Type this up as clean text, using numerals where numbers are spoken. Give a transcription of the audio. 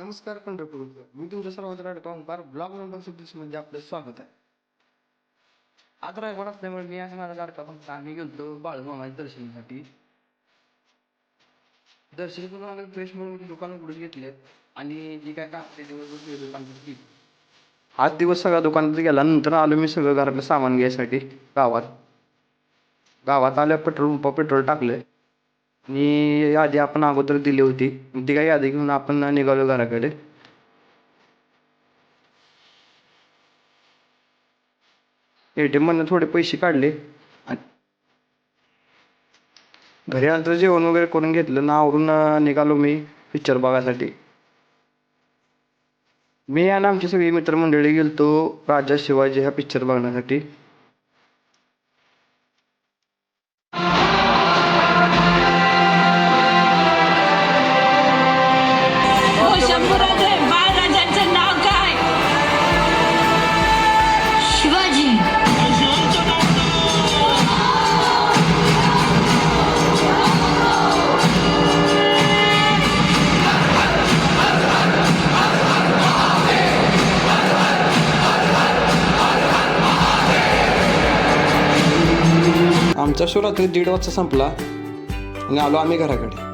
नमस्कार पंढरपूर. मी तुमच्या सर्वांचा लाडका ओंकार. ब्लॉग नंबर 36 मध्ये आपलं स्वागत आहे. आज रविवार असल्यामुळे मी आणि माझा लाडका फक्त आम्ही गेलतो बाळूमामाच्या दर्शनासाठी. दर्शन करून आम्ही फ्रेश म्हणून दुकान उघडून घेतले आणि जी काय काम ते दिवसभर गेलो दुकानात केली. आज दिवस सगळा दुकानात गेला. नंतर आलो मी सगळं घरातलं सामान घ्यायसाठी गावात. गावात आल्या पेट्रोल टाकलं आणि यादी आपण अगोदर दिली होती. ती काही यादी घेऊन आपण निघालो घराकडे. ATM मधनं थोडे पैसे काढले आणि घरी आलं जेवण वगैरे करून घेतलं ना आवरून निघालो मी पिक्चर बघायसाठी. मी आणि आमची सगळी मित्रमंडळी गेलतो राजा शिवाजी हा पिक्चर बघण्यासाठी. शंभूराजे बाळराजांचं नाव काय? शिवाजी. आमचा शो रात्री 1:30 वाजता संपला आणि आलो आम्ही घराकडे.